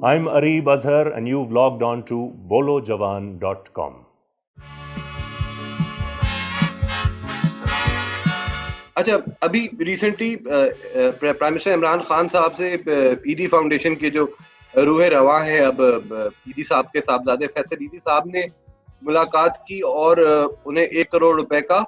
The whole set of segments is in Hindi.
I'm Areeb Azhar and you've logged on to bolojawan.com. अच्छा, अभी recently prime minister Imran Khan साहब से ईदी फाउंडेशन के जो रूह रवा है, अब ईदी साहब के साहबजादे फैसल ईदी साहब ने मुलाकात की और उन्हें 1 करोड़ रुपए का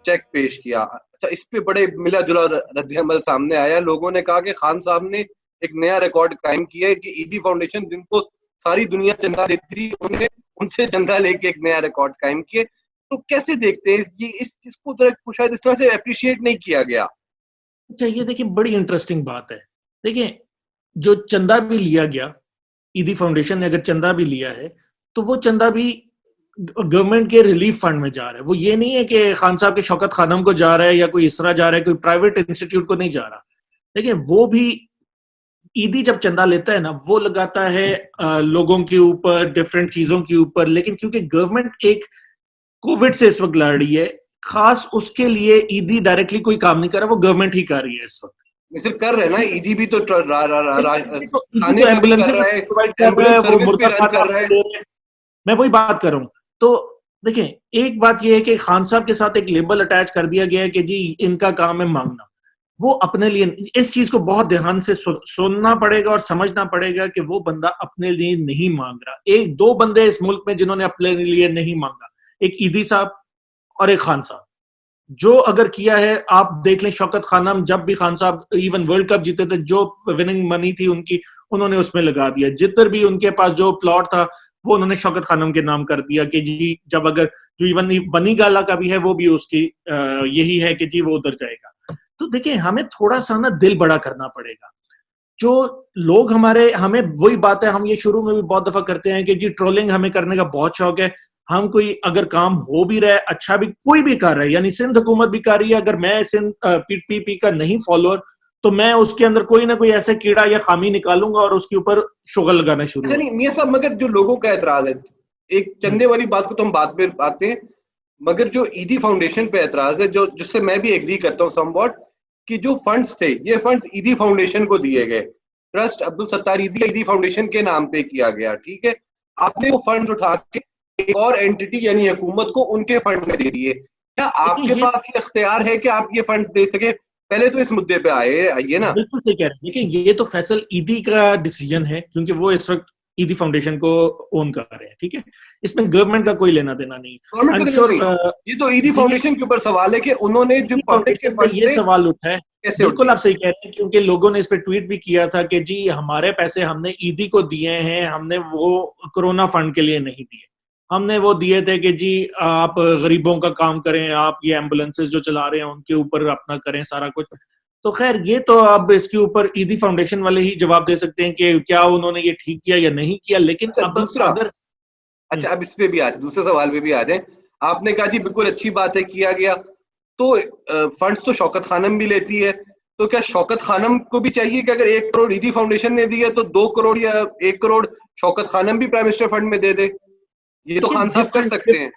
चेक पेश किया। अच्छा, इस पे बड़े मिला जुला रद्द-ए-अमल सामने आया। लोगों ने कहा कि खान साहब ने एक नया रिकॉर्ड कायम किया है कि ईदी फाउंडेशन जिनको सारी दुनिया चंदा देती थी, उन्हें उनसे चंदा लेके एक नया रिकॉर्ड कायम किए। तो कैसे देखते हैं इस चीज को शायद इस तरह से अप्रिशिएट नहीं किया गया। अच्छा, ये देखिए बड़ी इंटरेस्टिंग बात है। देखिए, जो चंदा भी लिया गया, ईदी फाउंडेशन ने अगर चंदा भी लिया है, तो वो चंदा भी गवर्नमेंट के रिलीफ फंड में जा रहा है। वो ये नहीं है कि खान साहब के शौकत खानम को जा रहा है या कोई इस तरह जा रहा है, कोई प्राइवेट इंस्टीट्यूट को नहीं जा रहा। देखिए, वो भी ईदी जब चंदा लेता है ना, वो लगाता है लोगों के ऊपर, डिफरेंट चीजों के ऊपर, लेकिन क्योंकि गवर्नमेंट एक कोविड से इस वक्त लड़ रही है, खास उसके लिए ईदी डायरेक्टली कोई काम नहीं कर रहा, वो गवर्नमेंट ही कर रही है इस वक्त। सिर्फ कर रहे हैं ना, ईदी भी तो एम्बुलेंसेज प्रोवाइड कर रहा है, वो मुर्गा खाना दे रहे हैं। मैं वही बात कर रहा हूँ। तो देखिए, एक बात ये है कि खान साहब के साथ एक लेबल अटैच कर दिया गया है कि जी इनका काम है मांगना। वो अपने लिए, इस चीज को बहुत ध्यान से सुनना पड़ेगा और समझना पड़ेगा कि वो बंदा अपने लिए नहीं मांग रहा। एक दो बंदे इस मुल्क में जिन्होंने अपने लिए नहीं मांगा, एक ईदी साहब और एक खान साहब। जो अगर किया है, आप देख लें, शौकत खानम जब भी खान साहब इवन वर्ल्ड कप जीते थे, जो विनिंग मनी थी उनकी, उन्होंने उसमें लगा दिया। जिधर भी उनके पास जो प्लॉट था, वो उन्होंने शौकत खानम के नाम कर दिया कि जी जब अगर जो इवन बनी गाला का भी है, वो भी उसकी यही है कि जी वो उधर जाएगा। तो देखिए, हमें थोड़ा सा ना दिल बड़ा करना पड़ेगा। जो लोग हमें वही बात है, हम ये शुरू में भी बहुत दफा करते हैं कि जी ट्रोलिंग हमें करने का बहुत शौक है। हम कोई अगर काम हो भी रहा है, अच्छा भी कोई भी कर रहा है, यानी सिंध हुकूमत भी कर रही है, अगर मैं सिंध पीपीपी का नहीं फॉलोअर, तो मैं उसके अंदर कोई ना कोई ऐसे कीड़ा या खामी निकालूंगा और उसके ऊपर शुगर लगाना शुरू। अच्छा नहीं मियां साहब, मगर जो लोगों का एतराज है, एक चंदे वाली बात को तो हम बाद में आते हैं, मगर जो ईदी फाउंडेशन पे एतराज है, जो जिससे मैं भी एग्री करता हूँ समवॉट, कि जो फंड्स थे, ये फंड्स ईदी फाउंडेशन को दिए गए। ट्रस्ट अब्दुल सत्तार ईदी फाउंडेशन के नाम पे किया गया, ठीक है। आपने वो फंड्स उठा के एक और एंटिटी यानी हुकूमत को उनके फंड में दे दिए। क्या आपके पास ये इख्तियार है कि आप ये फंड्स दे सके? पहले तो इस मुद्दे पे आइए ना। बिल्कुल सही कह रहे हैं। देखिए, ये तो फैसल ईदी का डिसीजन है, क्योंकि वो इस वक्त ईदी फाउंडेशन को ओन कर रहे हैं, ठीक है। इसमें गवर्नमेंट का कोई लेना देना नहीं। ये तो ईदी फाउंडेशन के ऊपर सवाल है कि उन्होंने जो पब्लिक के फंड ये सवाल उठा है। बिल्कुल आप सही कह रहे हैं, क्योंकि लोगों ने इस पे ट्वीट भी किया था कि जी हमारे पैसे हमने ईदी को दिए हैं, हमने वो कोरोना फंड के लिए नहीं दिए। हमने वो दिए थे कि जी आप गरीबों का काम करें, आप ये एम्बुलेंसेज जो चला रहे हैं उनके ऊपर अपना करें सारा कुछ। तो खैर, ये तो अब इसके ऊपर ईदी फाउंडेशन वाले ही जवाब दे सकते हैं कि क्या उन्होंने ये ठीक किया या नहीं किया। लेकिन अब इस पे भी दूसरे सवाल पे भी आ जाए। आपने कहा जी बिल्कुल अच्छी बात है, किया गया। तो फंड्स तो शौकत खानम भी लेती है, तो क्या शौकत खानम को भी चाहिए कि अगर 1 करोड़ ईदी फाउंडेशन ने दिया तो 2 करोड़ या 1 करोड़ शौकत खानम भी प्राइम मिनिस्टर फंड में दे दे? ये तो खान साहब कर सकते हैं।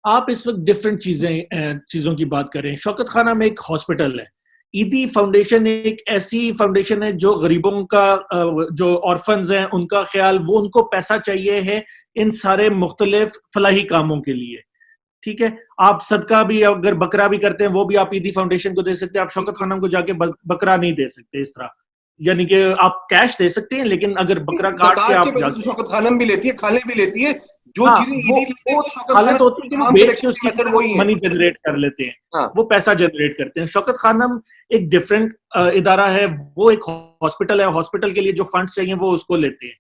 आप इस वक्त डिफरेंट चीजों की बात करें। शौकत खानम एक हॉस्पिटल है, ईदी फाउंडेशन एक ऐसी फाउंडेशन है जो गरीबों का, जो ऑर्फन्स हैं उनका ख्याल, वो उनको पैसा चाहिए है इन सारे मुख्तलिफ फलाही कामों के लिए, ठीक है। आप सदका भी अगर बकरा भी करते हैं, वो भी आप ईदी फाउंडेशन को दे सकते हैं। आप शौकत खानम को जाके बकरा नहीं दे सकते इस तरह, यानी कि आप कैश दे सकते हैं, लेकिन अगर बकरा काट के आप शौकत खानम भी लेती है, खाले भी लेती है, जो चीजें ईदी लेते हैं वो शौकत खाले तो होती है कि वो बेच के उसकी मनी जनरेट कर लेते हैं। हाँ। वो पैसा जनरेट करते हैं। शौकत खानम एक डिफरेंट इदारा है, वो एक हॉस्पिटल है, हॉस्पिटल के लिए जो फंड्स चाहिए वो उसको लेते हैं।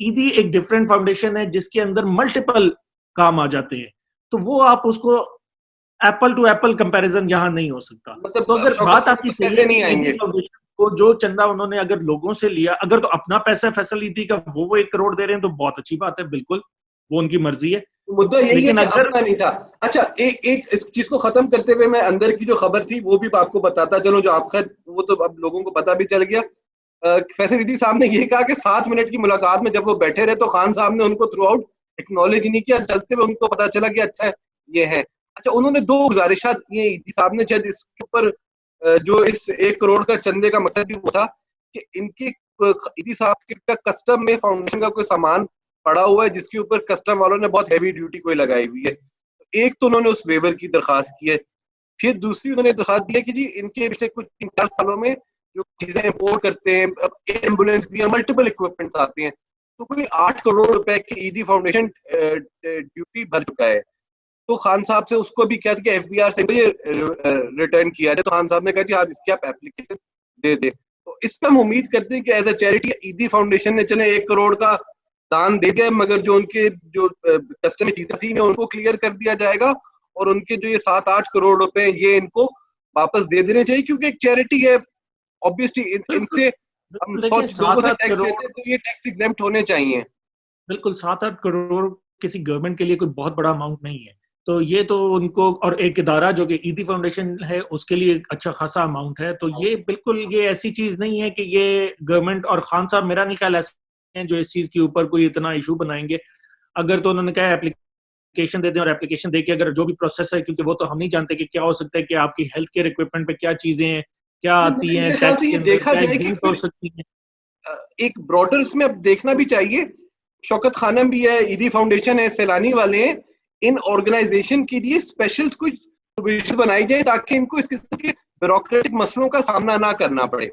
ईदी एक डिफरेंट फाउंडेशन है जिसके अंदर मल्टीपल काम आ जाते हैं, तो वो आप उसको एप्पल टू एप्पल कंपैरिजन यहाँ नहीं हो सकता। मतलब तो अगर बात आपकी सही है, नहीं आएंगे को जो चंदा उन्होंने अगर लोगों से लिया, अगर तो अपना पैसा फैसिलिटी का वो 1 करोड़ दे रहे हैं तो बहुत अच्छी बात है, बिल्कुल वो उनकी मर्जी है। मुद्दा यही है कि अपना नहीं था। अच्छा, एक इस चीज को खत्म करते हुए मैं अंदर की जो खबर थी वो भी आपको बताता चलो, जो आप खैर वो तो अब लोगों को पता भी चल गया। फैसल ईदी साहब ने ये कहा कि 7 मिनट की मुलाकात में जब वो बैठे रहे तो खान साहब ने उनको थ्रू आउट एक्नॉलेज नहीं किया, चलते हुए उनको पता चला कि अच्छा ये है। अच्छा, उन्होंने 2 गुजारिशात की हैं ईदी साहब ने, शायद इसके ऊपर जो इस 1 करोड़ का चंदे का मकसद भी वो था कि इनके ईदी साहब का कस्टम में फाउंडेशन का कोई सामान पड़ा हुआ है जिसके ऊपर कस्टम वालों ने बहुत हैवी ड्यूटी कोई लगाई हुई है। एक तो उन्होंने उस वेवर की दरखास्त की है, फिर दूसरी उन्होंने दरखास्त दी है कि जी इनके पिछले कुछ 3-4 सालों में जो चीजें इम्पोर्ट करते हैं, एम्बुलेंस भी, मल्टीपल इक्विपमेंट आते हैं, तो कोई 8 करोड़ रुपए की ईदी फाउंडेशन ड्यूटी भर चुका है। तो खान साहब से उसको भी कहा कि एफबीआर से ये रिटर्न किया जाए, तो खान साहब ने कहा जी आप इसकी आप एप्लीकेशन दे दे। तो इस पर हम उम्मीद करते हैं कि एज अ चैरिटी ईदी फाउंडेशन ने चले 1 करोड़ का दान दे दिया, मगर जो उनके जो कस्टम चीजें उनको क्लियर कर दिया जाएगा और उनके जो ये 7-8 करोड़ रुपए ये इनको वापस दे देने चाहिए, क्योंकि एक चैरिटी है। ऑब्वियसली इनसे हम 100 लोगों से टैक्स लेते हैं तो ये टैक्स एग्जेम्प्ट होने चाहिए। बिल्कुल 7-8 करोड़ किसी गवर्नमेंट के लिए कोई बहुत बड़ा अमाउंट नहीं है, तो ये तो उनको, और एक इदारा जो कि ईदी फाउंडेशन है उसके लिए एक अच्छा खासा अमाउंट है, तो ये बिल्कुल ये ऐसी चीज नहीं है कि ये गवर्नमेंट और खान साहब मेरा नहीं ख्याल ऐसे हैं जो इस चीज के ऊपर कोई इतना इशू बनाएंगे। अगर तो उन्होंने कहा एप्लीकेशन दे दें, और एप्लीकेशन देके अगर जो भी प्रोसेस है, क्योंकि वो तो हम नहीं जानते कि क्या हो सकता है कि आपकी हेल्थ केयर इक्विपमेंट पे क्या चीजें हैं, क्या आती हैं टैक्स के अंदर, क्या एग्जिट हो सकती हैं। एक ब्रॉडर इसमें अब देखना भी चाहिए। शौकत खानम भी है, ईदी फाउंडेशन है, सैलानी वाले हैं, इन ऑर्गेनाइजेशन के लिए स्पेशल कुछ प्रोविजन बनाई जाए ताकि इनको इस किस्म के ब्यूरोक्रेटिक मसलों का सामना ना करना पड़े।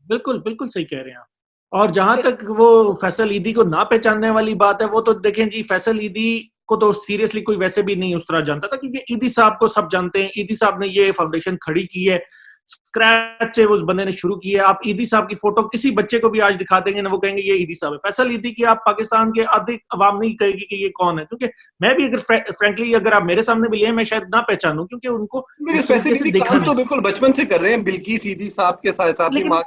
बिल्कुल बिल्कुल सही कह रहे हैं आप। और जहां तक वो फैसल ईदी को ना पहचानने वाली बात है, वो तो देखें जी, फैसल ईदी को तो सीरियसली कोई वैसे भी नहीं उस तरह जानता था, क्योंकि ईदी साहब को सब जानते हैं। ईदी साहब ने ये फाउंडेशन खड़ी की है, स्क्रैच से उस बंदे ने शुरू की है। आप ईदी साहब की फोटो किसी बच्चे को भी आज दिखा देंगे ना, वो कहेंगे ये ईदी साहब है। फैसल ईदी की आप पाकिस्तान के आधी अवाम नहीं कहेगी कि ये कौन है, क्योंकि मैं भी अगर फ्रैंकली अगर आप मेरे सामने भी लिए, मैं शायद ना पहचानूं, क्योंकि उनको उस तरीके से देखा नहीं। तो बिल्कुल बचपन से कर रहे हैं, बिल्किस ईदी साहब के साथ, लेकिन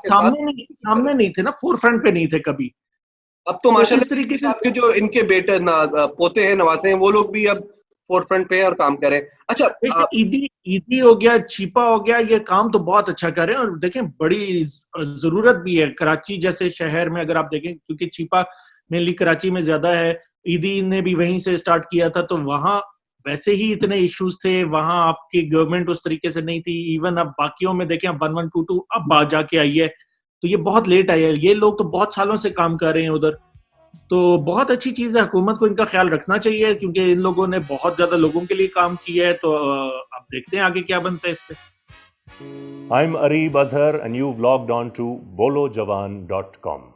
सामने नहीं थे ना, फोर फ्रंट पे नहीं थे कभी। अब तो माशाल्लाह इस तरीके से आपके जो इनके बेटे पोते हैं, नवासे हैं, वो लोग भी अब फोरफ्रंट पे और काम करें। अच्छा, ईदी हो गया, छिपा हो गया, ये काम तो बहुत अच्छा कर रहे हैं। और देखें बड़ी जरूरत भी है कराची जैसे शहर में, अगर आप देखें, क्योंकि छिपा मेनली कराची में ज्यादा है, ईदी ने भी वहीं से स्टार्ट किया था, तो वहां वैसे ही इतने इश्यूज थे, वहां आपकी गवर्नमेंट उस तरीके से नहीं थी। इवन अब बाकियों में देखें, 1122 अब आ जाके आई है, तो ये बहुत लेट आई है। ये लोग तो बहुत सालों से काम कर रहे हैं उधर, तो बहुत अच्छी चीज है। हुकूमत को इनका ख्याल रखना चाहिए, क्योंकि इन लोगों ने बहुत ज्यादा लोगों के लिए काम किया है। तो अब देखते हैं आगे क्या बनता है इस पे। I'm Areeb Azhar and you've logged on to bolojawan.com.